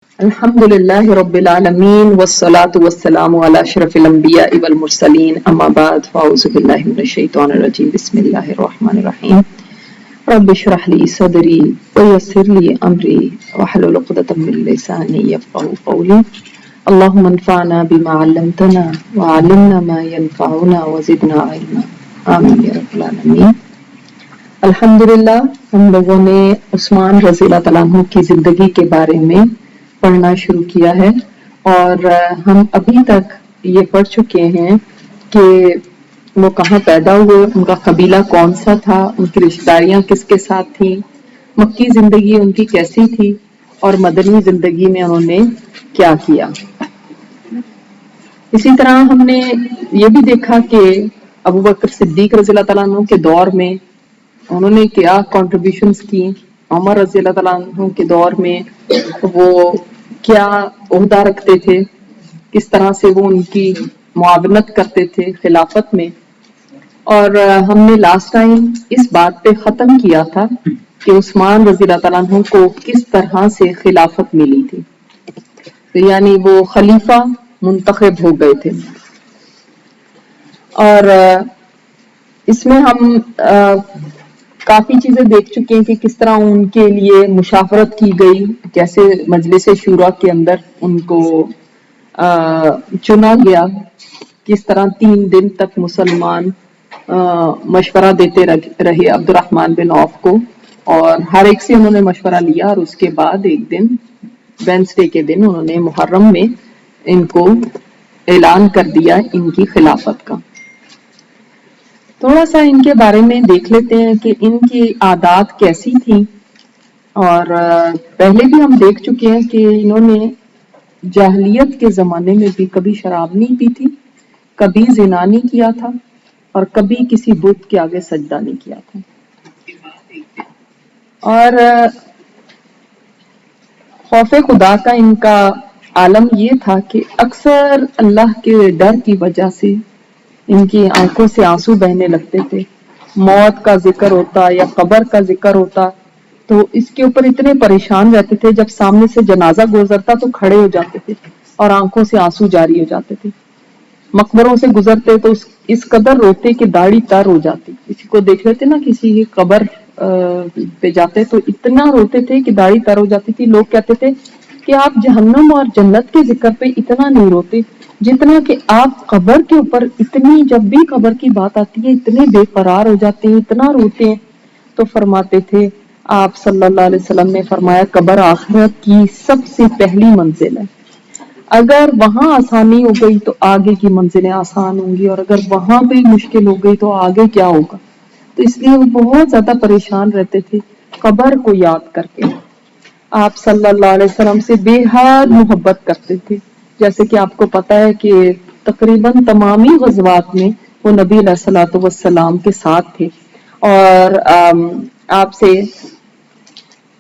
الحمدللہ رب العالمین والصلاة والسلام علی اشرف الانبیاء والمرسلین اما بعد فاعوذ باللہ من الشیطان الرجیم بسم اللہ الرحمن الرحیم رب اشرح لی صدری ویسر لی امری واحلل عقدۃ من لسانی یفقهوا قولی اللہم انفعنا بما علمتنا وعلمنا ما ينفعنا وزدنا علما آمین یا رب العالمین۔ الحمدللہ ہم لوگوں نے عثمان رضی اللہ تعالیٰ عنہ کی زندگی کے بارے میں پڑھنا شروع کیا ہے اور ہم ابھی تک یہ پڑھ چکے ہیں کہ وہ کہاں پیدا ہوئے، ان کا قبیلہ کون سا تھا، ان کی رشتہ داریاں کس کے ساتھ تھیں، مکی زندگی ان کی کیسی تھی اور مدنی زندگی میں انہوں نے کیا کیا۔ اسی طرح ہم نے یہ بھی دیکھا کہ ابو بکر صدیق رضی اللہ تعالیٰ عنہ کے دور میں انہوں نے کیا کنٹریبیوشنز کی، عمر رضی اللہ تعالیٰ عنہ کے دور میں وہ کیا عہدہ رکھتے تھے، کس طرح سے وہ ان کی معاونت کرتے تھے خلافت میں۔ اور ہم نے لاسٹ ٹائم اس بات پہ ختم کیا تھا کہ عثمان رضی اللہ تعالیٰ عنہ کو کس طرح سے خلافت ملی تھی، یعنی وہ خلیفہ منتخب ہو گئے تھے۔ اور اس میں ہم کافی چیزیں دیکھ چکے ہیں کہ کس طرح ان کے لیے مشاورت کی گئی، کیسے مجلس شورا کے اندر ان کو چنا گیا، کس طرح 3 دن تک مسلمان مشورہ دیتے رہے عبد الرحمن بن عوف کو، اور ہر ایک سے انہوں نے مشورہ لیا، اور اس کے بعد ایک دن وینسڈے کے دن انہوں نے محرم میں ان کو اعلان کر دیا ان کی خلافت کا۔ تھوڑا سا ان کے بارے میں دیکھ لیتے ہیں کہ ان کی عادات کیسی تھیں، اور پہلے بھی ہم دیکھ چکے ہیں کہ انہوں نے جاہلیت کے زمانے میں بھی کبھی شراب نہیں پی تھی، کبھی زنا نہیں کیا تھا، اور کبھی کسی بت کے آگے سجدہ نہیں کیا تھا۔ اور خوف خدا کا ان کا عالم یہ تھا کہ اکثر اللہ کے ڈر کی وجہ سے ان کی آنکھوں سے آنسو بہنے لگتے تھے۔ موت کا ذکر ہوتا یا قبر کا ذکر ہوتا تو اس کے اوپر اتنے پریشان رہتے تھے، جب سامنے سے جنازہ گزرتا تو کھڑے ہو جاتے تھے اور آنکھوں سے آنسو جاری ہو جاتے تھے۔ مقبروں سے گزرتے تو اس قدر روتے کہ داڑھی تر ہو جاتی۔ کسی کو دیکھ لیتے نا، کسی کی قبر پہ جاتے تو اتنا روتے تھے کہ داڑھی تر ہو جاتی تھی۔ لوگ کہتے تھے کہ آپ جہنم اور جنت کے ذکر پہ اتنا نہیں روتے جتنا کہ آپ قبر کے اوپر اتنی، جب بھی قبر کی بات آتی ہے اتنے بے قرار ہو جاتے ہیں، اتنا روتے ہیں۔ تو فرماتے تھے آپ صلی اللہ علیہ وسلم نے فرمایا، قبر آخرت کی سب سے پہلی منزل ہے، اگر وہاں آسانی ہو گئی تو آگے کی منزلیں آسان ہوں گی، اور اگر وہاں پہ مشکل ہو گئی تو آگے کیا ہوگا۔ تو اس لیے وہ بہت زیادہ پریشان رہتے تھے قبر کو یاد کر کے۔ آپ صلی اللہ علیہ وسلم سے بے حد محبت کرتے تھے، جیسے کہ آپ کو پتا ہے کہ تقریباً تمامی غزوات میں وہ نبی علیہ الصلوۃ والسلام کے ساتھ تھے، اور آپ سے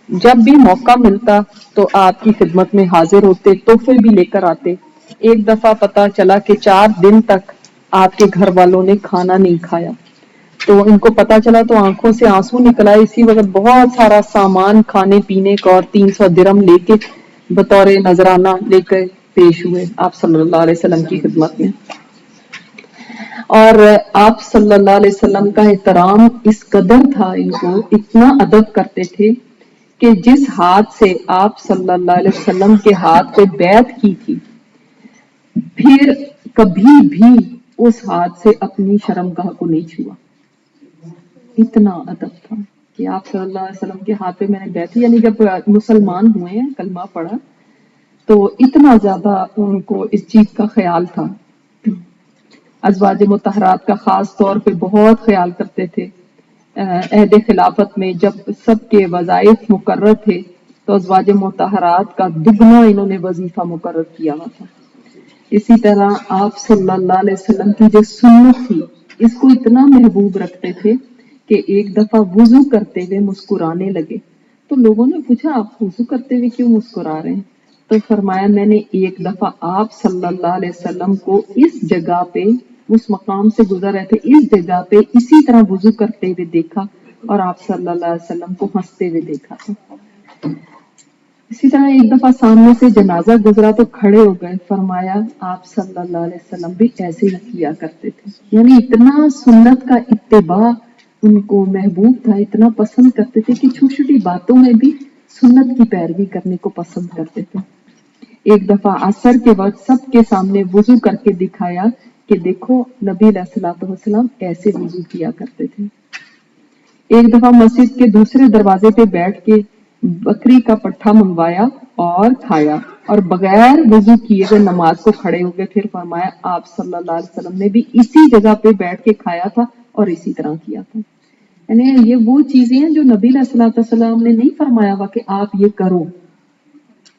جب بھی موقع ملتا تو آپ کی خدمت میں حاضر ہوتے، تحفے بھی لے کر آتے۔ ایک دفعہ پتا چلا کہ 4 دن تک آپ کے گھر والوں نے کھانا نہیں کھایا، تو ان کو پتا چلا تو آنکھوں سے آنسو نکل آئے۔ اسی وقت بہت سارا سامان کھانے پینے کا اور 300 درہم لے کے بطور نذرانہ لے کر پیش ہوئے آپ صلی اللہ علیہ وسلم کی خدمت میں۔ اور آپ صلی اللہ علیہ وسلم کا احترام اس قدر تھا، ان کو اتنا ادب کرتے تھے کہ جس ہاتھ سے آپ صلی اللہ علیہ وسلم کے ہاتھ پہ بیعت کی تھی، پھر کبھی بھی اس ہاتھ سے اپنی شرمگاہ کو نہیں چھوا۔ اتنا ادب تھا کہ آپ صلی اللہ علیہ وسلم کے ہاتھ پہ میں نے بیعت کی، یعنی جب مسلمان ہوئے ہیں، کلمہ پڑھا، تو اتنا زیادہ ان کو اس چیز کا خیال تھا۔ ازواج مطہرات کا خاص طور پہ بہت خیال کرتے تھے۔ عہد خلافت میں جب سب کے وظائف مقرر تھے تو ازواج مطہرات کا دگنا انہوں نے وظیفہ مقرر کیا ہوا تھا۔ اسی طرح آپ صلی اللہ علیہ وسلم کی جو سنت تھی، اس کو اتنا محبوب رکھتے تھے کہ ایک دفعہ وضو کرتے ہوئے مسکرانے لگے، تو لوگوں نے پوچھا آپ وضو کرتے ہوئے کیوں مسکرا رہے ہیں؟ تو فرمایا میں نے ایک دفعہ آپ صلی اللہ علیہ وسلم کو اس جگہ پہ، اس مقام سے گزر رہے تھے، اس جگہ پہ اسی طرح وضو کرتے ہوئے دیکھا، اور آپ صلی اللہ علیہ وسلم کو ہنستے ہوئے دیکھا تھا۔ اسی طرح ایک دفعہ سامنے سے جنازہ گزرا تو کھڑے ہو گئے، فرمایا آپ صلی اللہ علیہ وسلم بھی ایسے ہی کیا کرتے تھے. یعنی اتنا سنت کا اتباع ان کو محبوب تھا، اتنا پسند کرتے تھے کہ چھوٹی چھوٹی باتوں میں بھی سنت کی پیروی کرنے کو پسند کرتے تھے. ایک دفعہ عصر کے وقت سب کے سامنے وضو کر کے دکھایا کہ دیکھو نبی علیہ الصلوۃ والسلام ایسے وضو کیا کرتے تھے. ایک دفعہ مسجد کے دوسرے دروازے پہ بیٹھ کے بکری کا پٹھا منگوایا اور کھایا، اور بغیر وضو کیے ہوئے نماز کو کھڑے ہو گئے. پھر فرمایا آپ صلی اللہ علیہ وسلم نے بھی اسی جگہ پہ بیٹھ کے کھایا تھا اور اسی طرح کیا تھا. یعنی یہ وہ چیزیں ہیں جو نبی علیہ الصلوۃ والسلام نے نہیں فرمایا ہوا کہ آپ یہ کرو،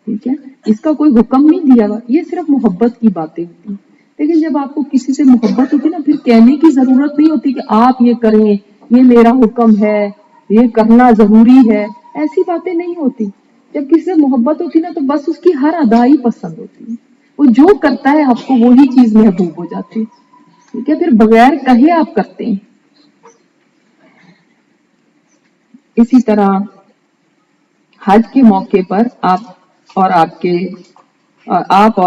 ٹھیک ہے، اس کا کوئی حکم نہیں دیا ہوا، یہ صرف محبت کی باتیں ہوتی ہیں. لیکن جب آپ کو کسی سے محبت ہوتی ہے نا، پھر کہنے کی ضرورت نہیں ہوتی کہ آپ یہ کریں، یہ میرا حکم ہے، یہ کرنا ضروری ہے، ایسی باتیں نہیں ہوتی. جب کسی سے محبت ہوتی نا تو بس اس کی ہر ادا ہی پسند ہوتی ہے، وہ جو کرتا ہے آپ کو وہی چیز محبوب ہو جاتی ہے، ٹھیک ہے، پھر بغیر کہے آپ کرتے ہیں. اسی طرح حج کے موقع پر آپ اور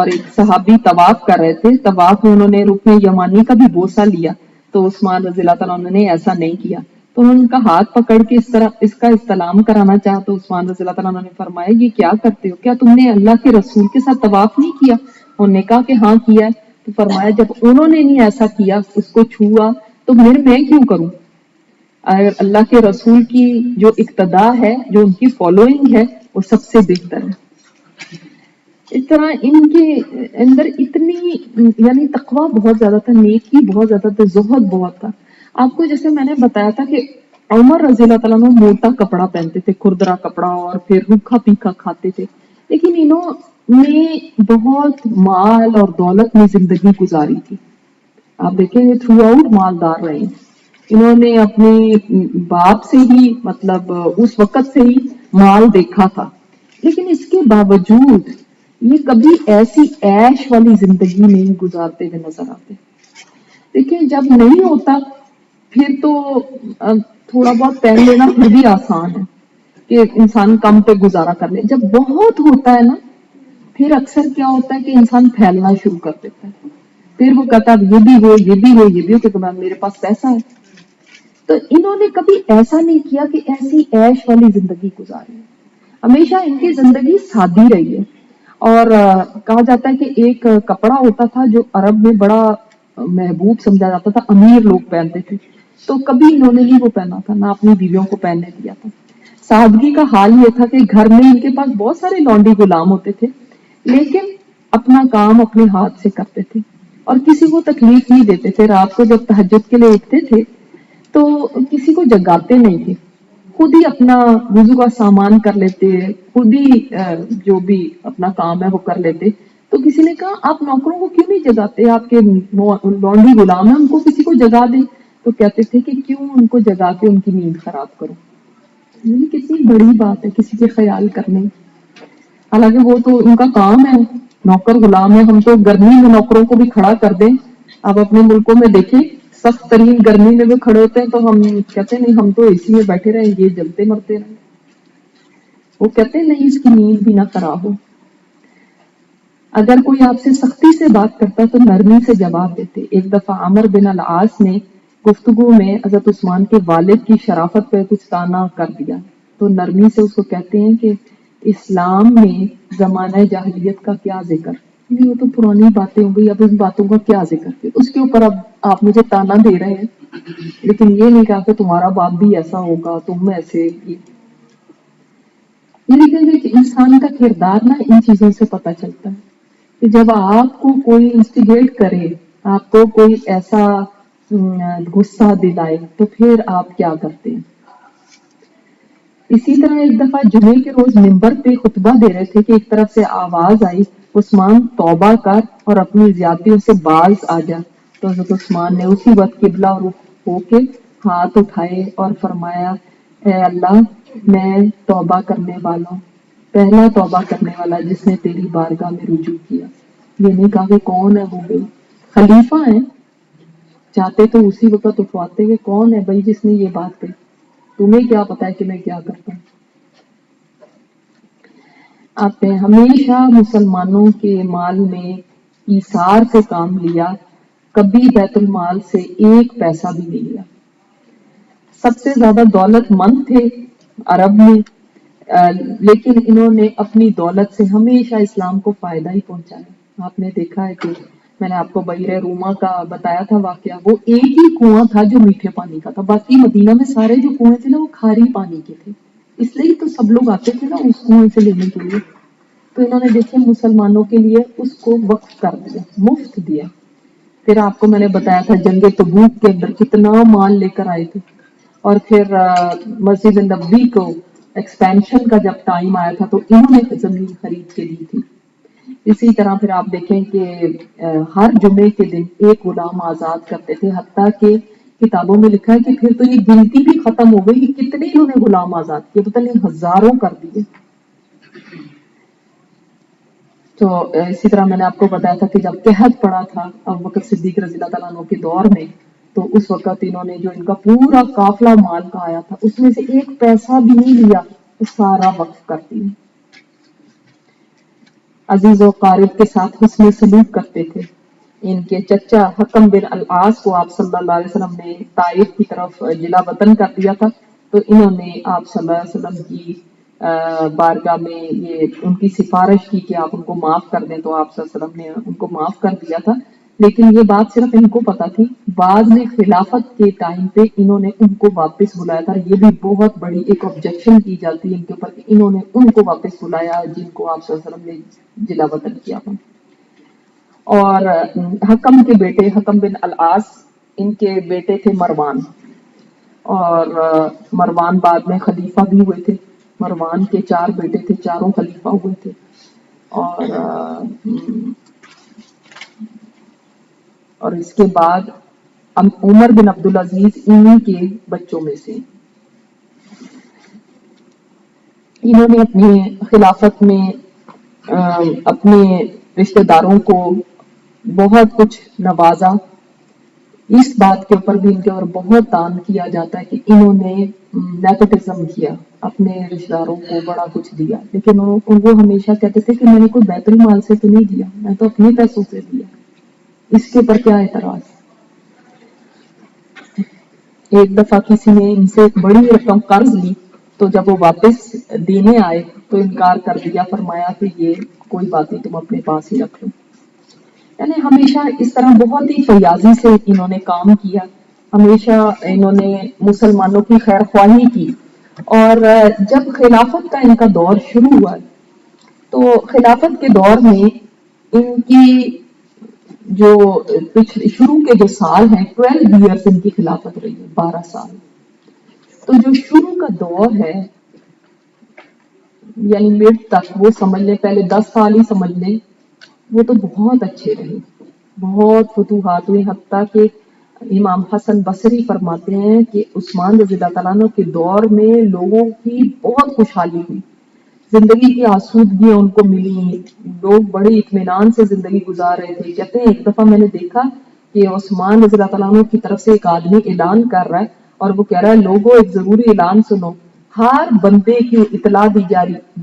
ایک صحابی طواف کر رہے تھے. طواف میں انہوں نے رکن یمانی کا بھی بوسہ لیا تو عثمان رضی اللہ تعالیٰ عنہ نے ایسا نہیں کیا. تو انہوں نے ان کا ہاتھ پکڑ کے اس کا استلام کرانا چاہا تو عثمان رضی اللہ تعالیٰ عنہ نے فرمایا یہ کیا کرتے ہو، کیا تم نے اللہ کے رسول کے ساتھ طواف نہیں کیا؟ انہوں نے کہا کہ ہاں کیا ہے. تو فرمایا جب انہوں نے نہیں ایسا کیا، اس کو چھوا، تو پھر میں کیوں کروں؟ اگر اللہ کے رسول کی جو اقتداء ہے، جو ان کی فالوئنگ ہے، وہ سب سے بہتر ہے. اس طرح ان کے اندر اتنی یعنی تقویٰ بہت زیادہ تھا، نیکی بہت زیادہ تھا، زہد بہت تھا. آپ کو جیسے میں نے بتایا تھا کہ عمر رضی اللہ تعالیٰ عنہ موٹا کپڑا پہنتے تھے، کھردرا کپڑا، اور پھر روکھا پیکھا کھاتے تھے. لیکن انہوں نے بہت مال اور دولت میں زندگی گزاری تھی. آپ دیکھیں یہ تھرو آؤٹ مالدار رہے ہیں. انہوں نے اپنے باپ سے ہی مطلب اس وقت سے ہی مال دیکھا تھا، لیکن اس کے باوجود یہ کبھی ایسی عیش والی زندگی نہیں گزارتے ہوئے نظر آتے. دیکھیں جب نہیں ہوتا پھر تو تھوڑا بہت پہن لینا پھر بھی آسان ہے کہ انسان کم پہ گزارا کر لے. جب بہت ہوتا ہے نا، پھر اکثر کیا ہوتا ہے کہ انسان پھیلنا شروع کر دیتا ہے. پھر وہ کہتا ہے یہ بھی ہو، یہ بھی ہو، یہ بھی ہو، کہ میرے پاس پیسہ ہے. تو انہوں نے کبھی ایسا نہیں کیا کہ ایسی عیش والی زندگی گزاری. ہمیشہ ان کی زندگی سادی رہی ہے. اور کہا جاتا ہے کہ ایک کپڑا ہوتا تھا جو عرب میں بڑا محبوب سمجھا جاتا تھا، امیر لوگ پہنتے تھے، تو کبھی انہوں نے نہیں وہ پہنا تھا، نہ اپنی بیویوں کو پہننے دیا تھا. سادگی کا حال یہ تھا کہ گھر میں ان کے پاس بہت سارے لونڈی غلام ہوتے تھے، لیکن اپنا کام اپنے ہاتھ سے کرتے تھے اور کسی کو تکلیف نہیں دیتے تھے. رات کو جب تہجد کے لیے اٹھتے تھے تو کسی کو جگاتے نہیں تھے، خود ہی اپنا وضو کا سامان کر لیتے، خود ہی جو بھی اپنا کام ہے وہ کر لیتے. تو کسی نے کہا آپ نوکروں کو کیوں نہیں جگاتے، آپ کے لونڈی غلام ہیں، ان کو کسی کو جگا دیں. تو کہتے تھے کہ کیوں ان کو جگا کے ان کی نیند خراب کرو. یہ کتنی بڑی بات ہے کسی کے خیال کرنے. حالانکہ وہ تو ان کا کام ہے، نوکر غلام ہے. ہم تو گرمی میں نوکروں کو بھی کھڑا کر دیں. آپ اپنے ملکوں میں دیکھیں سخت ترین گرمی میں بھی کھڑے ہوتے ہیں تو ہم کہتے ہیں نہیں ہم تو اے سی میں بیٹھے رہیں، یہ جلتے مرتے رہیں. وہ کہتے ہیں نہیں اس کی نیند بھی نہ خراب ہو. اگر کوئی آپ سے سختی سے بات کرتا تو نرمی سے جواب دیتے. ایک دفعہ عمر بن العاص نے گفتگو میں حضرت عثمان کے والد کی شرافت پہ کچھ طعنا کر دیا تو نرمی سے اس کو کہتے ہیں کہ اسلام میں زمانہ جاہلیت کا کیا ذکر، وہ تو پرانی باتیں ہو گئی، اب ان باتوں کا کیا ذکر. اس کے اوپر اب آپ مجھے طعنا دے رہے ہیں، لیکن یہ نہیں کہا کہ تمہارا باپ بھی ایسا ہوگا، تم ایسے. یہ انسان کا کردار نا ان چیزوں سے پتہ چلتا ہے کہ جب آپ کو کوئی انسٹیگیٹ کرے، آپ کو کوئی ایسا غصہ دلائے تو پھر آپ کیا کرتے ہیں. اسی طرح ایک دفعہ جمعے کے روز منبر پہ خطبہ دے رہے تھے کہ ایک طرف سے آواز آئی عثمان توبہ کر اور اپنی زیادتیوں سے باز آ جا. تو حضرت عثمان نے اسی وقت قبلہ رخ ہو کے ہاتھ اٹھائے اور فرمایا اے اللہ میں توبہ کرنے والا ہوں، پہلا توبہ کرنے والا جس نے تیری بارگاہ میں رجوع کیا. یہ نہیں کہا کہ کون ہے وہ بھائی، خلیفہ ہیں، چاہتے تو اسی وقت اٹھواتے کہ کون ہے بھائی جس نے یہ بات کہی، تمہیں کیا پتا ہے کہ میں کیا کرتا ہوں. آپ نے ہمیشہ مسلمانوں کے مال میں ایثار سے کام لیا، کبھی بیت المال سے ایک پیسہ بھی نہیں لیا۔ سب سے زیادہ دولت مند تھے عرب میں، لیکن انہوں نے اپنی دولت سے ہمیشہ اسلام کو فائدہ ہی پہنچایا۔ آپ نے دیکھا ہے کہ میں نے آپ کو بحیرہ روما کا بتایا تھا واقعہ، وہ ایک ہی کنواں تھا جو میٹھے پانی کا تھا، باقی مدینہ میں سارے جو کنویں تھے نا وہ کھاری پانی کے تھے، اس لیے تو سب لوگ آتے تھے نا اس کنویں سے لینے کے لیے۔ تو انہوں نے دیکھے مسلمانوں کے لیے اس کو وقف کر دیا، مفت دیا۔ پھر آپ کو میں نے بتایا تھا جنگ تبوک کے اندر کتنا مال لے کر آئے تھے، اور پھر مسجد نبوی کو ایکسپینشن کا جب ٹائم آیا تھا تو انہوں نے زمین خرید کے دی تھی۔ اسی طرح پھر آپ دیکھیں کہ ہر جمعے کے دن ایک غلام آزاد کرتے تھے، حتیٰ کہ کتابوں میں لکھا ہے کہ پھر تو یہ گنتی بھی ختم ہو گئی کہ کتنے انہوں نے غلام آزاد کیے، پتہ نہیں ہزاروں کر دیے۔ تو اسی طرح میں نے آپ کو بتایا تھا کہ جب قحط پڑا تھا ابوبکر صدیق رضی اللہ تعالیٰ عنہ کے دور میں، تو اس وقت انہوں نے جو ان کا پورا قافلہ مال کا آیا تھا اس میں سے ایک پیسہ بھی نہیں لیا، وہ سارا وقف کر دیا۔ عزیز و قارب کے ساتھ حسن سلوک کرتے تھے۔ ان کے چچا حکم بن العاص کو آپ صلی اللہ علیہ وسلم نے طائف کی طرف جلا وطن کر دیا تھا، تو انہوں نے آپ صلی اللہ علیہ وسلم کی بارگاہ میں یہ ان کی سفارش کی کہ آپ ان کو معاف کر دیں، تو آپ صلی اللہ علیہ وسلم نے ان کو معاف کر دیا تھا۔ لیکن یہ بات صرف ان کو پتا تھی، بعد میں خلافت کے ٹائم پہ انہوں نے ان کو واپس بلایا تھا۔ یہ بھی بہت بڑی ایک آبجیکشن کی جاتی ہے ان کے اوپر کہ انہوں نے ان کو واپس بلایا جن کو آپ صلی اللہ علیہ وسلم نے جلا وطن کیا تھا۔ اور حکم کے بیٹے حکم بن العاص، ان کے بیٹے تھے مروان، اور مروان بعد میں خلیفہ بھی ہوئے تھے۔ مروان کے 4 بیٹے تھے، چاروں خلیفہ ہوئے تھے۔ اور اس کے بعد عمر بن عبدالعزیز انہی کے بچوں میں سے۔ انہوں نے اپنی خلافت میں اپنے رشتہ داروں کو بہت کچھ نوازا۔ اس بات کے اوپر بھی ان کے اور بہت تان کیا جاتا ہے کہ انہوں نے نیپوٹزم کیا، اپنے رشتہ داروں کو بڑا کچھ دیا، لیکن وہ ہمیشہ کہتے تھے کہ میں نے کوئی بیت المال سے تو نہیں دیا، میں تو اپنے پیسوں سے دیا۔ اس کے اوپر کیا اعتراض؟ ایک دفعہ کسی نے ان سے ایک بڑی رقم قرض لی، تو جب وہ واپس دینے آئے تو انکار کر دیا، فرمایا کہ یہ کوئی بات نہیں، تم اپنے پاس ہی رکھ لو۔ یعنی ہمیشہ اس طرح بہت ہی فیاضی سے انہوں نے کام کیا، ہمیشہ انہوں نے مسلمانوں کی خیر خواہی کی۔ اور جب خلافت کا ان کا دور شروع ہوا تو خلافت کے دور میں ان کی جو شروع کے جو سال ہیں 12 ایئرس ان کی خلافت رہی ہے، 12 سال۔ تو جو شروع کا دور ہے یعنی مڈ تک وہ سمجھ لیں، پہلے 10 سال ہی سمجھ لیں، وہ تو بہت اچھے رہے، بہت فتوحات ہوئی، حتیٰ کہ امام حسن بصری فرماتے ہیں کہ عثمان رضی اللہ تعالیٰ عنہ کے دور میں لوگوں کی بہت خوشحالی ہوئی، زندگی کی آسودگیاں ان کو ملی، لوگ بڑے اطمینان سے زندگی گزار رہے تھے۔ کہتے ہیں ایک دفعہ میں نے دیکھا کہ عثمان رضی اللہ تعالیٰ عنہ کی طرف سے ایک آدمی اعلان کر رہا ہے، اور وہ کہہ رہا ہے لوگوں ایک ضروری اعلان سنو، ہر بندے کی اطلاع دی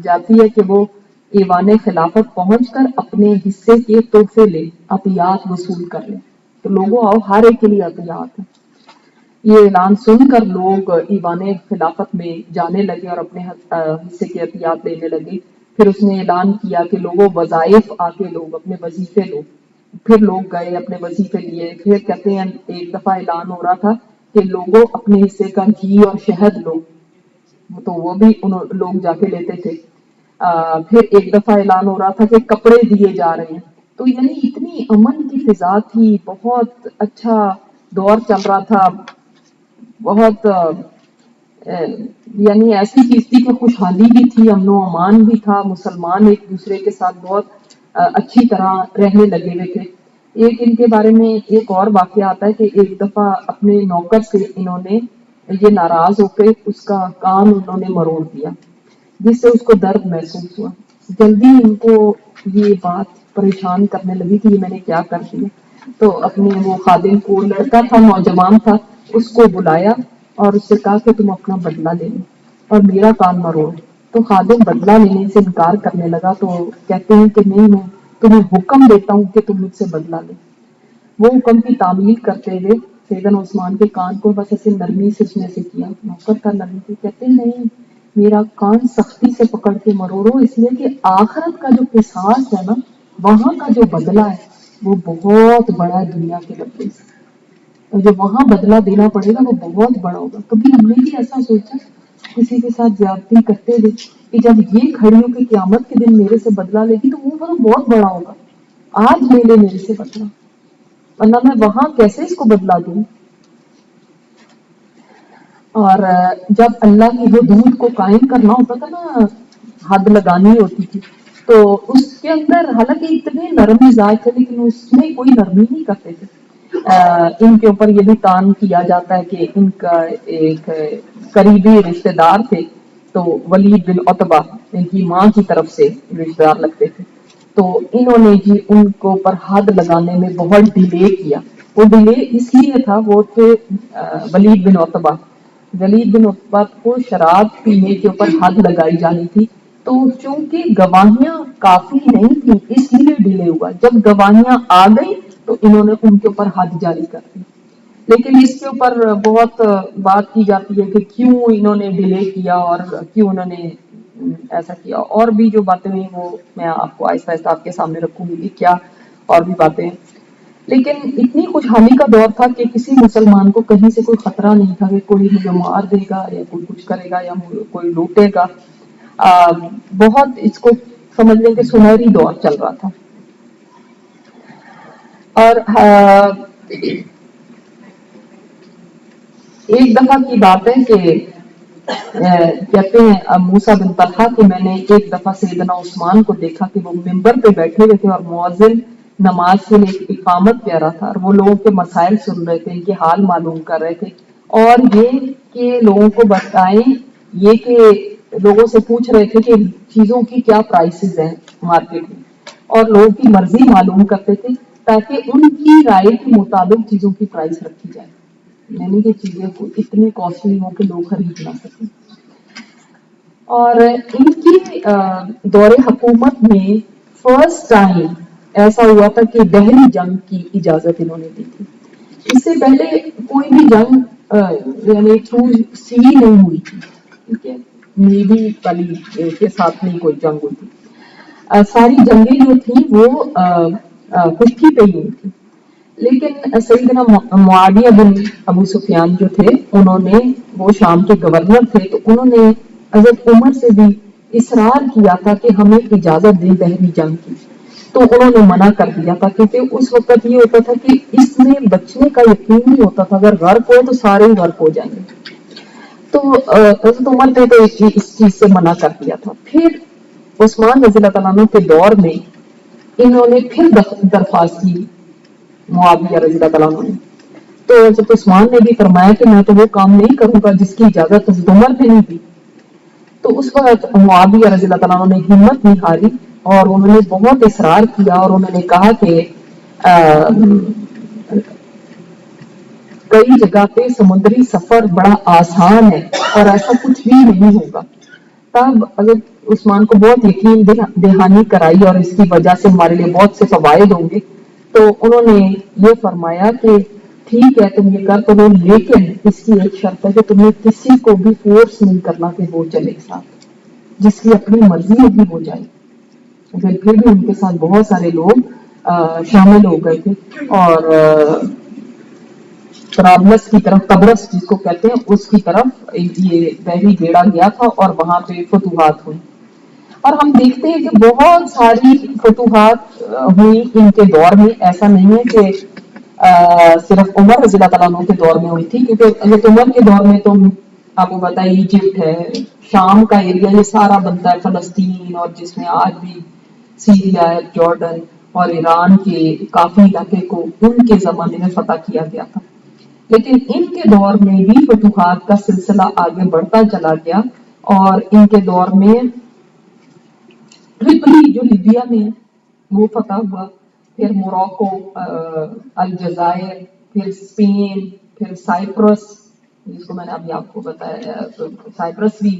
جاتی ہے کہ وہ ایوان خلافت پہنچ کر اپنے حصے کے تحفے لے، عطیات وصول کر لیں۔ تو لوگوں آؤ، ہر ایک کے لیے عطیات ہے۔ یہ اعلان سن کر لوگ ایوان خلافت میں جانے لگے اور اپنے حصے کے عطیات لینے لگے۔ پھر اس نے اعلان کیا کہ لوگوں وظائف آ کے لوگ اپنے وظیفے لو، پھر لوگ گئے اپنے وظیفے لیے۔ پھر کہتے ہیں ایک دفعہ اعلان ہو رہا تھا کہ لوگوں اپنے حصے کا گھی اور شہد لو، تو وہ بھی لوگ جا کے لیتے تھے۔ پھر ایک دفعہ اعلان ہو رہا تھا کہ کپڑے دیے جا رہے ہیں، تو یعنی اتنی امن کی فضا تھی، بہت اچھا دور چل رہا تھا، بہت یعنی ایسی چیز تھی کہ خوشحالی بھی تھی، امن و امان بھی تھا، مسلمان ایک دوسرے کے ساتھ بہت اچھی طرح رہنے لگے ہوئے تھے۔ ایک ان کے بارے میں ایک اور واقعہ آتا ہے کہ ایک دفعہ اپنے نوکر سے انہوں نے یہ ناراض ہو کے اس کا کان انہوں نے مروڑ دیا، جس سے اس کو درد محسوس ہوا۔ جلدی ان کو یہ بات پریشان کرنے لگی کہ یہ میں نے کیا کر دیا، تو اپنے وہ خادم کو، لڑکا تھا نوجوان تھا، اس کو بلایا اور اس سے کہا کہ تم اپنا بدلہ لے لو اور میرا کان مروڑ۔ تو خادم بدلہ لینے سے انکار کرنے لگا، تو کہتے ہیں کہ نہیں، میں تمہیں حکم دیتا ہوں کہ تم مجھ سے بدلہ لے۔ وہ حکم کی تعمیل کرتے ہوئے سیدنا عثمان کے کان کو بس ایسے نرمی سے اس نے سے کیا، محبت کا نرمی سے، کہتے ہیں نہیں، میرا کان سختی سے پکڑ کے مرورو، اس لیے کہ آخرت کا جو قصاص ہے نا، وہاں کا جو بدلہ ہے وہ بہت بڑا ہے دنیا کے بدلے سے، اور جو وہاں بدلہ دینا پڑے گا وہ بہت بڑا ہوگا۔ کبھی ہم نے بھی ایسا سوچا کسی کے ساتھ زیادتی کرتے ہوئے کہ جب یہ کھڑی ہو کہ قیامت کے دن میرے سے بدلہ لے گی تو وہ بہت بڑا ہوگا، آج لے لے میرے سے بدلہ، ورنہ میں وہاں کیسے اس کو بدلا دوں۔ اور جب اللہ کی حدود کو قائم کرنا ہوتا تھا نا، حد لگانی ہوتی تھی، تو اس کے اندر حالانکہ اتنے نرم مزاج تھے لیکن اس میں کوئی نرمی نہیں کرتے تھے۔ ان کے اوپر یہ بھی تان کیا جاتا ہے کہ ان کا ایک قریبی رشتہ دار تھے، تو ولید بن عتبہ ان کی ماں کی طرف سے رشتہ دار لگتے تھے، تو انہوں نے جی ان کو پر حد لگانے میں بہت ڈیلے کیا۔ وہ ڈیلے اس لیے تھا، وہ تھے ولید بن عتبہ، ولید بن عتبہ کو شراب پینے کے اوپر حد لگائی جانی تھی، تو چونکہ گواہیاں کافی نہیں تھی اس لیے ڈیلے ہوا، جب گواہیاں آ گئی تو انہوں نے ان کے اوپر حد جاری کر دی۔ لیکن اس کے اوپر بہت بات کی جاتی ہے کہ کیوں انہوں نے ڈیلے کیا اور کیوں انہوں نے ایسا کیا، اور بھی جو باتیں ہیں وہ میں آپ کو آہستہ آہستہ آپ کے سامنے رکھوں گی کیا اور بھی باتیں ہیں۔ لیکن اتنی خوشحالی کا دور تھا کہ کسی مسلمان کو کہیں سے کوئی خطرہ نہیں تھا کہ کوئی مجھے مار دے گا یا کوئی کچھ کرے گا یا کوئی لوٹے گا۔ بہت اس کو سمجھ لیں کہ سنہری دور چل رہا تھا۔ اور ایک دفعہ کی بات ہے کہ کہتے ہیں موسیٰ بن طلحہ کہ میں نے ایک دفعہ سیدنا عثمان کو دیکھا کہ وہ منبر پہ بیٹھے ہوئے تھے اور مؤذن نماز کے لیے اقامت کہہ رہا تھا، اور وہ لوگوں کے مسائل سن رہے تھے، ان کے حال معلوم کر رہے تھے، اور یہ کہ لوگوں کو بتائیں، یہ کہ لوگوں سے پوچھ رہے تھے کہ چیزوں کی کیا پرائسز ہیں مارکیٹ میں، اور لوگوں کی مرضی معلوم کرتے تھے تاکہ ان کی رائے کے مطابق چیزوں کی پرائس رکھی جائے، یعنی کہ چیزیں کو اتنی کاسٹلی ہوں کہ لوگ خرید نہ سکیں۔ اور ان کی دور حکومت میں فرسٹ ٹائم ایسا ہوا تھا کہ بحری جنگ کی اجازت انہوں نے دی تھی۔ اس سے پہلے کوئی بھی جنگ یعنی تھرو سی نہیں ہوئی تھی، ٹھیک ہے، نیوی والی کے ساتھ نہیں کوئی جنگ ہوئی تھی، ساری جنگیں جو تھیں وہ خشکی پہ ہی ہوئی تھی۔ لیکن سیدنا معاویہ بن ابو سفیان جو تھے، انہوں نے، وہ شام کے گورنر تھے، تو انہوں نے حضرت عمر سے بھی اصرار کیا تھا کہ ہمیں اجازت دیں بحری جنگ کی، تو انہوں نے منع کر دیا تھا، کیونکہ اس وقت یہ ہوتا تھا کہ اس میں بچنے کا یقین نہیں ہوتا تھا، اگر غرق ہو تو سارے ہی غرق ہو جائیں گے، تو حضرت عمر نے تو اس چیز سے منع کر دیا تھا۔ پھر عثمان رضی اللہ تعالیٰ عنہ کے دور میں انہوں نے پھر درخواست کی معاویہ رضی اللہ تعالیٰ عنہ نے، تو حضرت عثمان نے بھی فرمایا کہ میں تو وہ کام نہیں کروں گا جس کی اجازت حضرت عمر نے نہیں دی۔ تو اس وقت معاویہ رضی اللہ تعالیٰ عنہ نے ہمت نہیں ہاری اور انہوں نے بہت اصرار کیا، اور انہوں نے کہا کہ کئی جگہ پہ سمندری سفر بڑا آسان ہے اور ایسا کچھ بھی نہیں ہوگا۔ تب حضرت عثمان کو بہت یقین دہانی کرائی اور اس کی وجہ سے ہمارے لیے بہت سے فوائد ہوں گے، تو انہوں نے یہ فرمایا کہ ٹھیک ہے تم یہ کر کرو، لیکن اس کی ایک شرط ہے کہ تمہیں کسی کو بھی فورس نہیں کرنا کہ وہ چلے ساتھ، جس کی اپنی مرضی ہوگی وہ جائے۔ پھر بھی ان کے ساتھ بہت سارے لوگ شامل ہو گئے تھے، اور طرابلس کی طرف، قبرص جس کو کہتے ہیں، اس کی طرف یہ بحری بیڑا گیا تھا اور وہاں پہ فتوحات ہوئی، اور ہم دیکھتے ہیں کہ بہت ساری فتوحات ہوئی ان کے دور میں۔ ایسا نہیں ہے کہ صرف عمر رضی اللہ تعالیٰ عنہ کے دور میں ہوئی تھی، کیونکہ حضرت عمر کے دور میں تو آپ کو پتا ہے ایجپٹ ہے، شام کا ایریا، یہ سارا بنتا ہے، فلسطین، اور جس میں آج بھی سیریا ہے، جارڈن اور ایران کے کافی علاقے کو ان کے زمانے میں فتح کیا گیا تھا۔ لیکن ان کے دور میں بھی فتوحات کا سلسلہ آگے بڑھتا چلا گیا، اور ان کے دور میں ٹرپلی جو لیبیا میں وہ فتح ہوا، پھر موراکو، الجزائر، پھر اسپین، پھر سائپرس، جس کو میں نے ابھی آپ کو بتایا، سائپرس بھی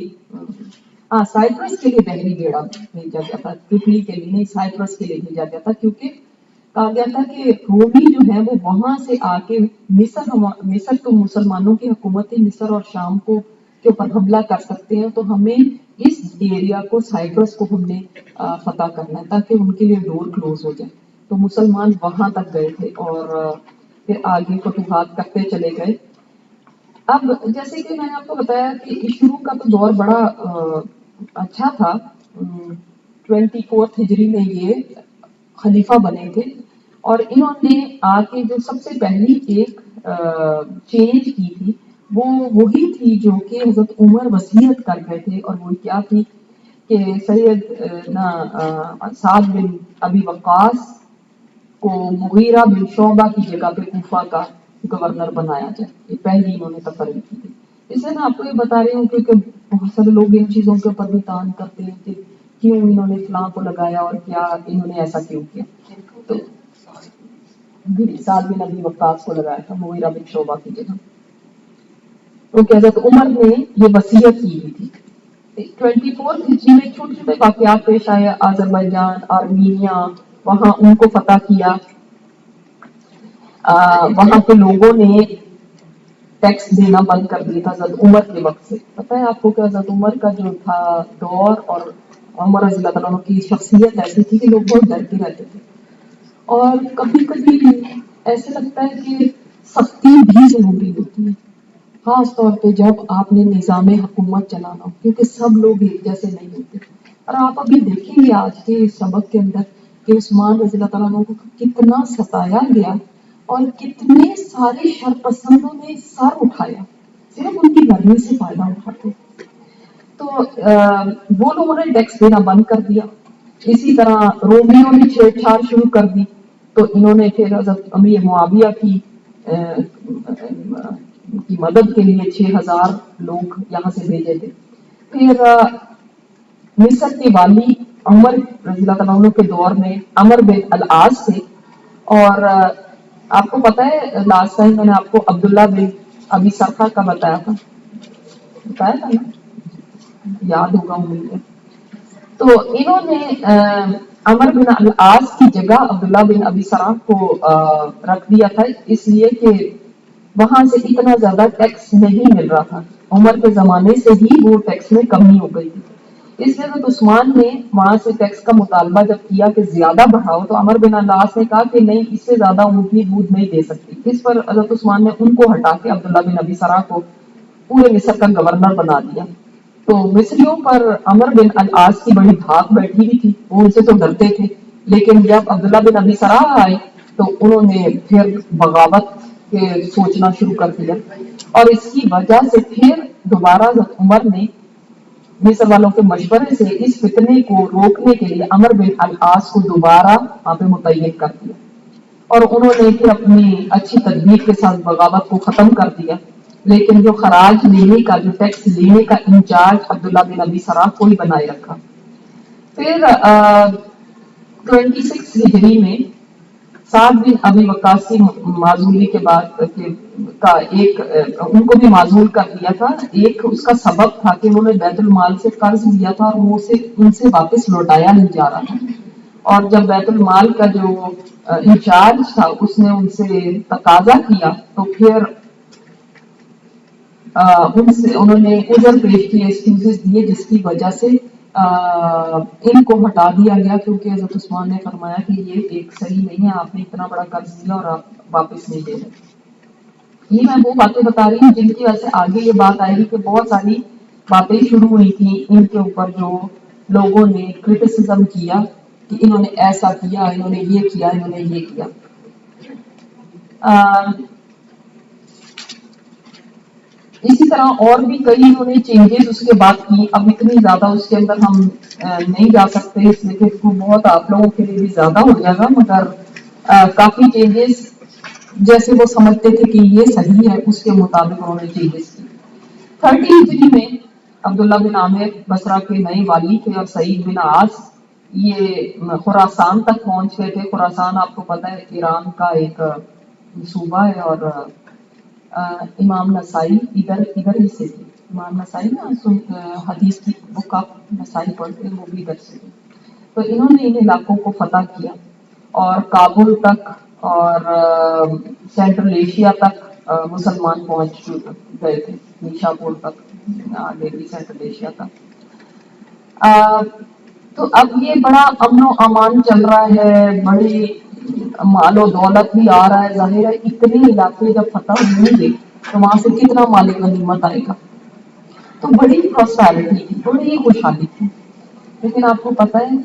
ہاں سائپرس کے لیے بحری بیڑا بھیجا گیا تھا، ٹرپلی کے لیے نہیں، سائپرس کے لیے بھیجا گیا تھا، کیونکہ کہا گیا تھا کہ رومی جو ہے وہ وہاں سے آ کے مصر تو مسلمانوں کی حکومت ہے، مصر اور شام کو کے اوپر حملہ کر سکتے ہیں، تو ہمیں اس ایریا کو سائپرس کو ہم نے فتح کرنا ہے تاکہ ان کے لیے ڈور کلوز ہو جائے۔ تو مسلمان وہاں تک گئے تھے اور پھر آگے فتوحات کرتے چلے گئے۔ اب جیسے کہ میں نے آپ کو بتایا کہ شروع کا تو دور بڑا اچھا تھا، 24 ہجری میں یہ خلیفہ بنے تھے، اور انہوں نے آ کے جو سب سے پہلی ایک چینج کی تھی وہ وہی تھی جو کہ حضرت عمر وصیت کر گئے تھے، اور وہ کیا تھی کہ سید سعد بن ابی وقاص کو مغیرہ بن شعبہ کی جگہ پہ کوفہ کا گورنر بنایا جائے، یہ پہلی انہوں نے تقریر کی تھی۔ اس سے میں آپ کو یہ بتا رہی ہوں کیونکہ بہت سارے لوگ ان چیزوں کے اوپر بھی تان کرتے ہیں کہ کیوں انہوں نے فلاں کو لگایا اور کیا انہوں نے ایسا کیوں کیا، تو سعد بن ابی وقاص کو لگایا تھا مغیرہ بن شعبہ کی جگہ، کیونکہ حضرت عمر نے یہ وصیت کی ہوئی تھی۔ 24 ہجری میں چھوٹے چھوٹے واقعات پیش آئے، آذربائیجان، آرمینیا، وہاں ان کو فتح کیا، وہاں کے لوگوں نے ٹیکس دینا بند کر دیا تھا حضرت عمر کے وقت سے۔ پتہ ہے آپ کو کہ حضرت عمر کا جو تھا دور اور عمر رضی اللہ عنہ کی شخصیت ایسی تھی کہ لوگ بہت ڈرتے رہتے تھے، اور کبھی کبھی ایسے لگتا ہے کہ سختی بھی ضروری ہوتی ہے، خاص طور پہ جب آپ نے نظام حکومت چلانا ہو، کیونکہ سب لوگ ایک جیسے نہیں ہوتے۔ اور آپ ابھی دیکھیں گے آج کے اس سبق کے اندر کہ عثمان رضی اللہ تعالیٰ عنہ کو کتنا ستایا گیا اور کتنے سارے شر پسندوں نے سر اٹھایا، صرف ان کی گرمی سے فائدہ اٹھاتے۔ تو وہ لوگوں نے ٹیکس دینا بند کر دیا، اسی طرح رومیوں نے چھیڑ چھاڑ شروع کر دی، تو انہوں نے پھر حضرت امیر معاویہ کی مدد کے لیے 6000 لوگ یہاں سے بھیجے تھے۔ پھر مصر کے والی عمر رضی اللہ عنہ کے دور میں عمر بن العاص تھے، اور آپ کو پتا ہے لاسٹ ٹائم میں نے آپ کو عبداللہ بن ابی سرخہ کا بتایا تھا نا، یاد ہوگا امید ہے۔ تو انہوں نے عمر بن العاص کی جگہ عبداللہ بن ابی سرخہ کو رکھ دیا تھا، اس لیے کہ وہاں سے اتنا زیادہ ٹیکس نہیں مل رہا تھا، عمر کے زمانے سے ہی وہ ٹیکس میں کمی ہو گئی تھی۔ اس لیے حضرت عثمان نے وہاں سے ٹیکس کا مطالبہ جب کیا کہ زیادہ بڑھاؤ، تو عمر بن العاص نے کہا کہ نہیں، اس سے زیادہ اونٹنی دودھ نہیں دے سکتی۔ اس پر حضرت عثمان نے ان کو ہٹا کے عبداللہ بن ابی سرخہ کو پورے مصر کا گورنر بنا دیا۔ تو مصریوں پر عمر بن العاص کی بڑی دھاک بیٹھی ہوئی تھی، وہ ان سے تو ڈرتے تھے، لیکن جب عبداللہ بن ابی سرخہ آئے تو انہوں نے پھر بغاوت کے سوچنا شروع کر دیا، اور اس کی وجہ سے پھر دوبارہ حضرت عمر نے مصر والوں کے مشورے سے اس فتنے کو روکنے کے لیے عمر بن العاص کو دوبارہ وہاں پہ متعین کر دیا، اور انہوں نے پھر اپنی اچھی تدبیر کے ساتھ بغاوت کو ختم کر دیا، لیکن جو خراج لینے کا، جو ٹیکس لینے کا انچارج عبداللہ بن ابی سرخہ کو ہی بنائے رکھا۔ پھر 26 ہجری میں سعد بن ابی وقاص کی معزولی کے بعد کا ایک ان کو بھی معزول کر دیا تھا۔ ایک اس کا سبب تھا کہ انہوں نے بیت المال سے قرض لیا تھا اور وہ ان سے واپس لوٹایا نہیں جا رہا تھا، اور جب بیت المال کا جو انچارج تھا اس نے ان سے تقاضا کیا تو پھر ان سے انہوں نے عذر پیش کیے، ایکسکیوزز دیے، جس کی وجہ سے ان کو ہٹا دیا گیا، کیونکہ حضرت عثمان نے فرمایا کہ یہ ایک صحیح نہیں ہے، آپ نے اتنا بڑا قرض دیا اور آپ واپس نہیں دے رہے۔ یہ میں وہ باتیں بتا رہی ہوں جن کی وجہ سے آگے یہ بات آئے گی کہ بہت ساری باتیں شروع ہوئی تھیں ان کے اوپر، جو لوگوں نے کرٹیسزم کیا کہ انہوں نے ایسا کیا، انہوں نے یہ کیا، انہوں نے یہ کیا۔ اسی طرح اور بھی کئی انہوں نے چینجز اس کے بعد کی، اب اتنی زیادہ اس کے اندر ہم نہیں جا سکتے، اس لیے کہ بہت آپ لوگوں کے لیے بھی زیادہ ہو جائے گا، مگر کافی چینجز جیسے وہ سمجھتے تھے کہ یہ صحیح ہے اس کے مطابق انہوں نے چینجز کی۔ 30 ہجری میں عبداللہ بن عامر بصرہ کے نئے والی تھے، اور سعید بن عاص یہ خراسان تک پہنچ گئے تھے۔ خراسان آپ کو پتہ ہے ایران کا ایک صوبہ ہے، اور امام نسائی ادھر ہی سے تھے، امام نسائی نا حدیث کی بک آپ نسائی پڑھتے ہیں وہ بھی ادھر سے. تو انہوں نے ان علاقوں کو فتح کیا اور کابل تک اور سینٹرل ایشیا تک مسلمان پہنچ گئے تھے، نیشاپور تک، آگے بھی سینٹرل ایشیا تک. تو اب یہ بڑا امن و امان چل رہا ہے، بڑی مال و دولت بھی آ رہا ہے. ظاہر ہے اتنے علاقے جب فتح ہوں گے تو وہاں سے کتنا مال غنیمت آئے گا. تو بڑی پراسپیرٹی تھی، بڑی خوشحالی تھی. لیکن آپ کو پتہ ہے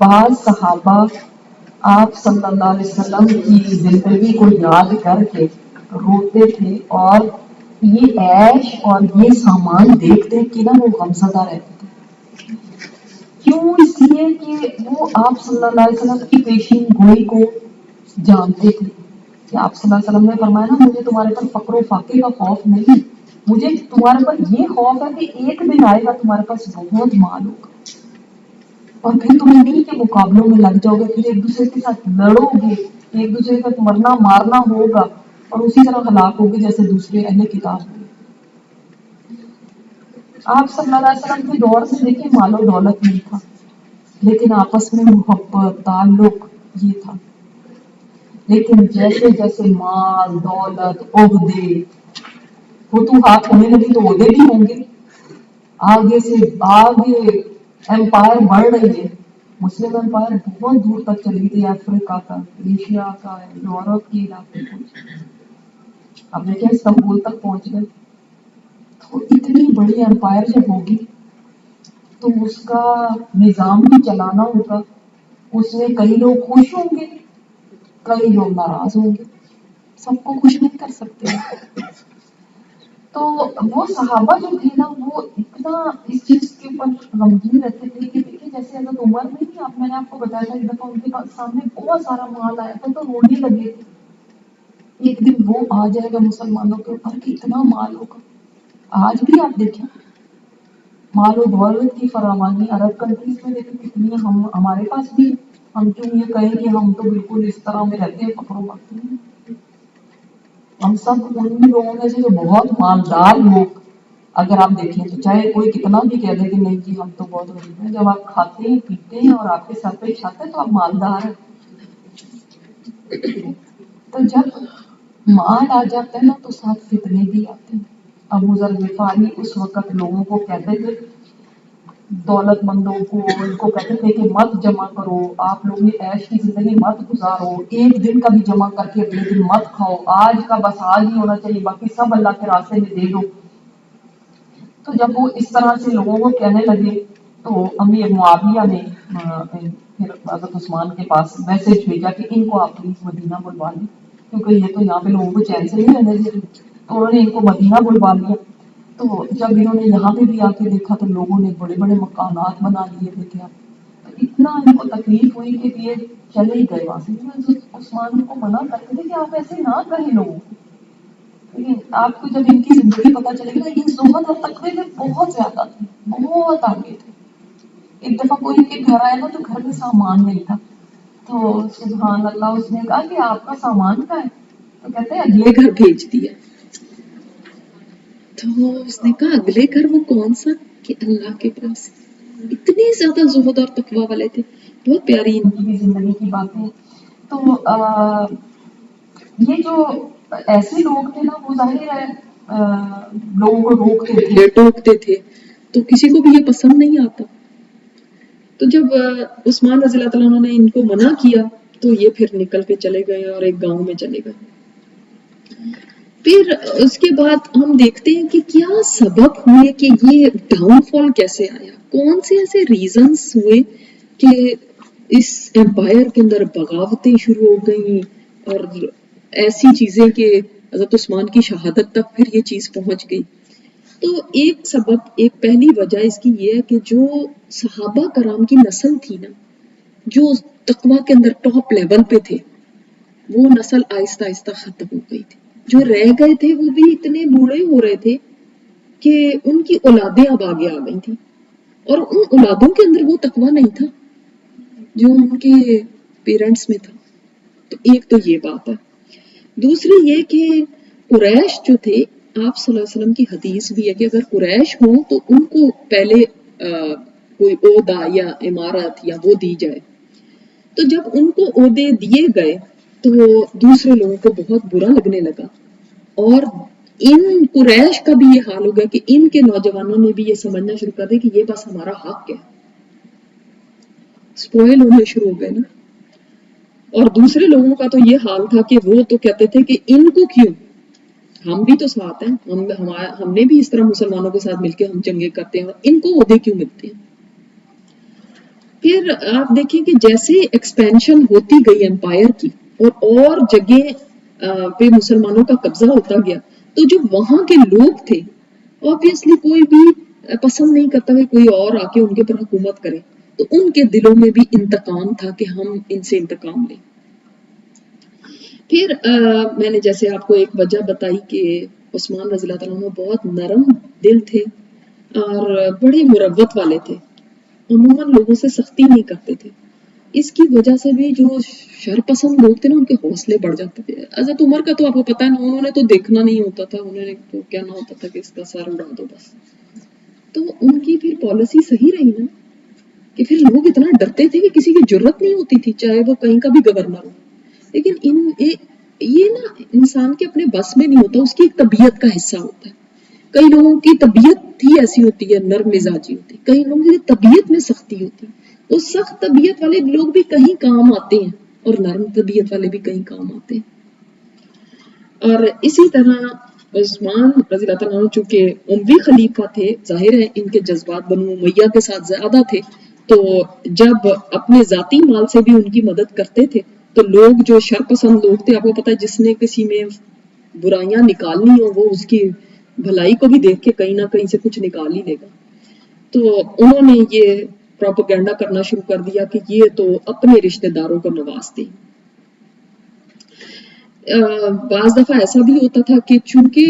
بعض صحابہ آپ صلی اللہ علیہ وسلم کی زندگی کو یاد کر کے روتے تھے، اور یہ عیش اور یہ سامان دیکھتے کہ نا وہ غمزدہ رہتے تھے. کیوں؟ اس لیے کہ وہ آپ صلی اللہ علیہ وسلم کی پیشین گوئی کو جانتے تھے کہ آپ صلی اللہ علیہ وسلم نے فرمایا نا مجھے تمہارے پر فقر و فاقے کا خوف نہیں، مجھے تمہارے پر یہ خوف ہے کہ ایک دن آئے گا تمہارے پاس بہت مال ہوگا اور پھر تم انہیں کے مقابلوں میں لگ جاؤ گے، پھر ایک دوسرے کے ساتھ لڑو گے، ایک دوسرے کا مرنا مارنا ہوگا اور اسی طرح ہلاک ہوگے جیسے دوسرے اہل کتاب ہوئے. آپ صلی اللہ علیہ وسلم کے دور سے دیکھیں مال و دولت نہیں تھا، لیکن آپس میں محبت تعلق یہ تھا. لیکن جیسے جیسے مال دولت عہدے فتوحات ہونے لگی تو عہدے بھی ہوں گے، آگے سے آگے امپائر بڑھ رہی ہے. مسلم امپائر بہت دور تک چلی تھی، افریقہ تک، ایشیا کا، یورپ کے علاقے پہنچ، اب دیکھیں استنبول تک پہنچ گئے. تو اتنی بڑی امپائر جب ہوگی تو اس کا نظام بھی چلانا ہوگا، اس میں کئی لوگ خوش ہوں گے کئی لوگ ناراض ہوں گے، سب کو خوش نہیں کر سکتے. تو وہ صحابہ جو تھے نا وہ اتنا اس چیز کے اوپر غمگین رہتے تھے کہ دیکھیں جیسے حضرت عمر نہیں، میں نے آپ کو بتایا تھا ایک دفعہ ان کے سامنے بہت سارا مال آیا تھا تو رونے لگے تھے ایک دن وہ آ جائے گا مسلمانوں کے اوپر کہ اتنا مال ہوگا. آج بھی آپ دیکھیں مال و دولت کی فراوانی عرب کنٹریز میں دیکھیں کتنی ہے، ہمارے پاس بھی. ہم کیوں یہ کہیں کہ ہم تو بالکل اس طرح میں رہتے ہیں فقر و فاقے میں. ہم سب ان لوگوں میں سے جو بہت مالدار لوگ اگر آپ دیکھیں تو چاہے کوئی کتنا بھی کہہ دے کہ نہیں جی ہم تو بہت غریب ہیں، جب آپ کھاتے ہیں پیتے ہیں اور آپ کے سر پہ چھت ہے تو آپ مالدار ہیں. تو جب مال آ جاتا ہے نا تو ساتھ فتنے بھی آتے ہیں. ابو ذر غفاری اس وقت لوگوں کو کہتے تھے، دولت مندوں کو ان کو کہتے تھے کہ مت جمع کرو، آپ لوگ یہ عیش کی زندگی مت گزارو، ایک دن کا بھی جمع کر کے اگلے دن مت کھاؤ، آج کا بس آج ہی ہونا چاہیے، باقی سب اللہ کے راستے میں دے دو. تو جب وہ اس طرح سے لوگوں کو کہنے لگے تو امیر معاویہ نے پھر حضرت عثمان کے پاس میسج بھیجا کہ ان کو آپ پلیز مدینہ بلوا لیں، کیونکہ یہ تو یہاں پہ لوگوں کو چین سے نہیں رہنے دے. تو انہوں نے ان کو مدینہ بلوا لیا. تو جب انہوں نے یہاں پہ بھی آ کے دیکھا تو لوگوں نے بڑے بڑے مکانات بنا لیے تھے. کیا اتنا ان کو تکلیف ہوئی کہ یہ چلے ہی گئے وہاں سے. عثمان کو منع کرتے تھے کہ آپ ایسے نہ کہیں لوگوں کو. لیکن آپ کو جب ان کی زندگی پتہ چلے گی نا یہ زہد اور تقوی میں بہت زیادہ تھے، بہت آگے تھے. ایک دفعہ کوئی کے گھر آیا نا تو گھر میں سامان نہیں تھا، تو سبحان اللہ اس نے کہا کہ آپ کا سامان کہاں ہے؟ تو کہتے ہیں اگلے گھر بھیج دیا. تو اس نے کہا اگلے گھر وہ کون سا؟ کہ اللہ کے پاس. اتنے زیادہ زہد اور تقوی والے تھے. بہت پیاری ان کی زندگی کی باتیں. تو یہ جو ایسے لوگ تھے نا وہ ظاہر ہے لوگوں کو روکتے تھے ٹوکتے تھے، تو کسی کو بھی یہ پسند نہیں آتا. تو جب عثمان رضی اللہ تعالیٰ نے ان کو منع کیا تو یہ پھر نکل کے چلے گئے اور ایک گاؤں میں چلے گئے. پھر اس کے بعد ہم دیکھتے ہیں کہ کیا سبب ہوئے کہ یہ ڈاؤن فال کیسے آیا، کون سے ایسے ریزنز ہوئے کہ اس امپائر کے اندر بغاوتیں شروع ہو گئیں اور ایسی چیزیں کہ حضرت عثمان کی شہادت تک پھر یہ چیز پہنچ گئی. تو ایک سبب، ایک پہلی وجہ اس کی یہ ہے کہ جو صحابہ کرام کی نسل تھی نا، جو تقویٰ کے اندر ٹاپ لیول پہ تھے، وہ نسل آہستہ آہستہ ختم ہو گئی تھی. جو رہ گئے تھے وہ بھی اتنے بوڑھے ہو رہے تھے کہ ان کی اولادیں اب آگے آ گئی تھیں اور ان اولادوں کے اندر وہ تقویٰ نہیں تھا جو ان کے پیرنٹس میں تھا. تو ایک تو یہ بات ہے. دوسری یہ کہ قریش جو تھے آپ صلی اللہ علیہ وسلم کی حدیث بھی ہے کہ اگر قریش ہوں تو ان کو پہلے کوئی عہدہ یا عمارت یا وہ دی جائے. تو جب ان کو عہدے دیے گئے تو دوسرے لوگوں کو بہت برا لگنے لگا، اور ان قریش کا بھی یہ حال ہو گیا کہ ان کے نوجوانوں نے بھی یہ سمجھنا شروع کر دیا کہ یہ بس ہمارا حق ہے. اسپوائل ہونے شروع ہو گئے نا. اور دوسرے لوگوں کا تو یہ حال تھا کہ وہ تو کہتے تھے کہ ان کو کیوں، ہم بھی تو ساتھ ہیں، ہم نے بھی اس طرح مسلمانوں کے ساتھ مل کے ہم جنگیں کرتے ہیں، ان کو عہدے کیوں ملتے ہیں. پھر آپ دیکھیں کہ جیسے ایکسپینشن ہوتی گئی امپائر کی اور جگہ پہ مسلمانوں کا قبضہ ہوتا گیا، تو جو وہاں کے لوگ تھے obviously کوئی بھی پسند نہیں کرتا کہ کوئی اور آ کے ان کے پر حکومت کرے، تو ان کے دلوں میں بھی انتقام تھا کہ ہم ان سے انتقام لیں. پھر میں نے جیسے آپ کو ایک وجہ بتائی کہ عثمان رضی اللہ تعالیٰ عنہ بہت نرم دل تھے اور بڑے مروت والے تھے، عموماً لوگوں سے سختی نہیں کرتے تھے. اس کی وجہ سے بھی جو شرپسند لوگ تھے نا ان کے حوصلے بڑھ جاتے تھے. حضرت عمر کا تو آپ کو پتا ہے نا، انہوں نے تو دیکھنا نہیں ہوتا تھا، انہوں نے تو کہنا ہوتا تھا کہ اس کا سر اڑا دو بس. تو ان کی پھر پالیسی صحیح رہی نا کہ پھر لوگ اتنا ڈرتے تھے کہ کسی کی جرت نہیں ہوتی تھی چاہے وہ کہیں کا بھی گورنر ہو. لیکن یہ نا انسان کے اپنے بس میں نہیں ہوتا، اس کی ایک طبیعت کا حصہ ہوتا ہے. کئی لوگوں کی طبیعت ہی ایسی ہوتی ہے، نرم مزاجی ہوتی، کئی لوگوں کی طبیعت میں سختی ہوتی. وہ سخت طبیعت والے لوگ بھی کہیں کام آتے ہیں اور نرم طبیعت والے بھی کہیں کام آتے ہیں. اور اسی طرح عثمان رضی اللہ تعالیٰ عنہ چونکہ عموی خلیفہ تھے، ظاہر ہے ان کے جذبات بنو امیہ کے ساتھ زیادہ تھے، تو جب اپنے ذاتی مال سے بھی ان کی مدد کرتے تھے تو لوگ جو شرپسند لوگ تھے، آپ کو پتا ہے جس نے کسی میں برائیاں نکالنی ہو وہ اس کی بھلائی کو بھی دیکھ کے کہیں نہ کہیں سے کچھ نکال ہی لے گا. تو انہوں نے یہ پروپیگنڈا کرنا شروع کر دیا کہ یہ تو اپنے رشتہ داروں کو نوازتے ہیں. بعض دفعہ ایسا بھی ہوتا تھا کہ چونکہ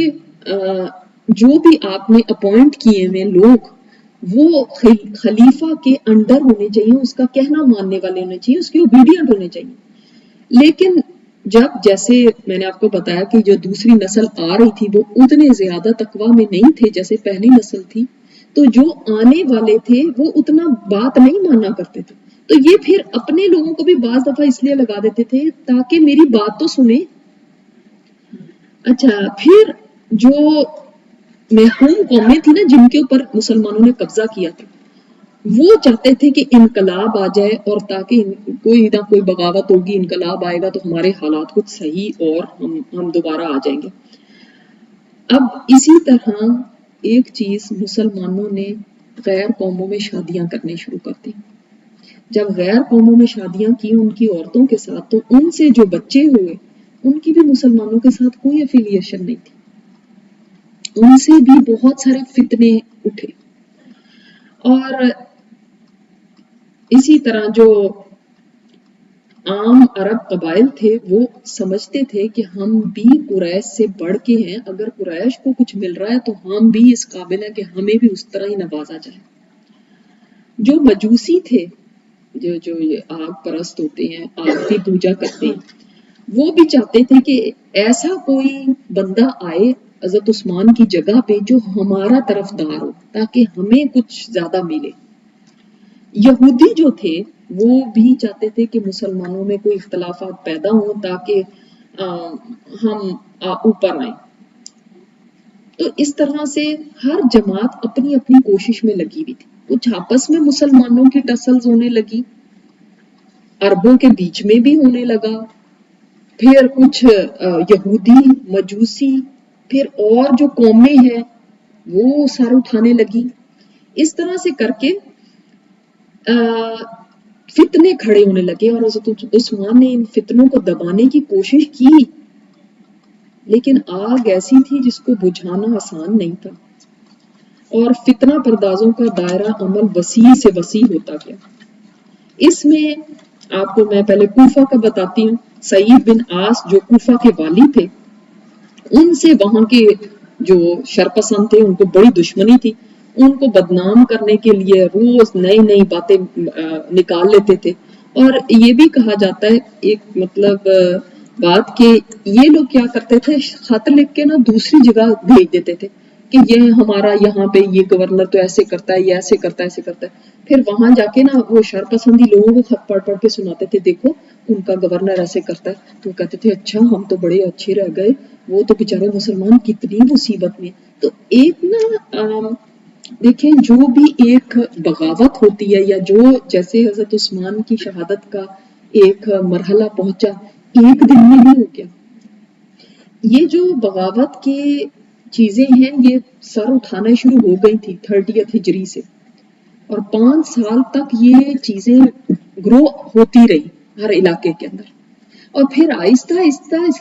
جو بھی آپ نے اپوائنٹ کیے ہوئے لوگ وہ خلیفہ کے انڈر ہونے چاہیے، اس کا کہنا ماننے والے ہونے چاہیے، اس کے اوبیڈینٹ ہونے چاہیے. لیکن جب جیسے میں نے آپ کو بتایا کہ جو دوسری نسل آ رہی تھی وہ اتنے زیادہ تقویٰ میں نہیں تھے جیسے پہلی نسل تھی، تو جو آنے والے تھے وہ اتنا بات نہیں مانا کرتے تھے. تو یہ پھر اپنے لوگوں کو بھی بعض دفعہ اس لیے لگا دیتے تھے تاکہ میری بات تو سنیں. اچھا، پھر جو محروم قومیں تھی نا جن کے اوپر مسلمانوں نے قبضہ کیا تھا، وہ چاہتے تھے کہ انقلاب آ جائے اور تاکہ کوئی نہ کوئی بغاوت ہوگی، انقلاب آئے گا تو ہمارے حالات کچھ صحیح اور ہم دوبارہ آ جائیں گے. اب اسی طرح ایک چیز مسلمانوں نے غیر قوموں میں شادیاں کرنے شروع کر دی. جب غیر قوموں میں شادیاں کی ان کی عورتوں کے ساتھ، تو ان سے جو بچے ہوئے ان کی بھی مسلمانوں کے ساتھ کوئی افیلیشن نہیں تھی، ان سے بھی بہت سارے فتنے اٹھے. اور اسی طرح جو عام عرب قبائل تھے وہ سمجھتے تھے کہ ہم بھی قریش سے بڑھ کے ہیں، اگر قریش کو کچھ مل رہا ہے تو ہم بھی اس قابل ہیں کہ ہمیں بھی اس طرح ہی نوازا جائے. جو مجوسی تھے، جو یہ آگ پرست ہوتے ہیں، آگ کی پوجا کرتے ہیں، وہ بھی چاہتے تھے کہ ایسا کوئی بندہ آئے حضرت عثمان کی جگہ پہ جو ہمارا طرفدار ہو تاکہ ہمیں کچھ زیادہ ملے. یہودی جو تھے وہ بھی چاہتے تھے کہ مسلمانوں میں کوئی اختلافات پیدا ہوں تاکہ ہم اوپر آئیں. تو اس طرح سے ہر جماعت اپنی اپنی کوشش میں لگی ہوئی تھی. کچھ آپس میں مسلمانوں کی ٹسلز ہونے لگی، عربوں کے بیچ میں بھی ہونے لگا، پھر کچھ یہودی مجوسی، پھر اور جو قومیں ہیں وہ سر اٹھانے لگی. اس طرح سے کر کے فتنے کھڑے ہونے لگے اور حضرت عثمان نے ان فتنوں کو دبانے کی کوشش کی، لیکن آگ ایسی تھی جس کو بجھانا آسان نہیں تھا اور فتنہ پردازوں کا دائرہ عمل وسیع سے وسیع ہوتا گیا. اس میں آپ کو میں پہلے کوفہ کا بتاتی ہوں. سعید بن عاص جو کوفہ کے والی تھے، ان سے وہاں کے جو شرپسند تھے ان کو بڑی دشمنی تھی. ان کو بدنام کرنے کے لیے روز نئی نئی باتیں نکال لیتے تھے. اور یہ بھی کہا جاتا ہے ایک مطلب بات کہ یہ لوگ کیا کرتے تھے، خط لکھ کے نا دوسری جگہ بھیج دیتے تھے کہ یہ ہمارا یہاں پہ یہ گورنر تو ایسے کرتا ہے، یہ ایسے کرتا ہے، ایسے کرتا ہے. پھر وہاں جا کے نا وہ شر پسندی لوگوں کو خط پڑھ پڑھ کے سناتے تھے، دیکھو ان کا گورنر ایسے کرتا ہے. تو کہتے تھے اچھا ہم تو بڑے اچھے رہ گئے، وہ تو بیچارے مسلمان کتنی مصیبت میں. تو ایک نا دیکھیں جو بھی ایک بغاوت ہوتی ہے، یا جو جیسے حضرت عثمان کی شہادت کا ایک مرحلہ پہنچا ایک دن میں ہی ہو گیا. یہ جو بغاوت کی چیزیں ہیں یہ سر اٹھانا شروع ہو گئی تھی 30 ہجری سے، اور 5 سال تک یہ چیزیں گرو ہوتی رہی ہر علاقے کے اندر، اور پھر آہستہ آہستہ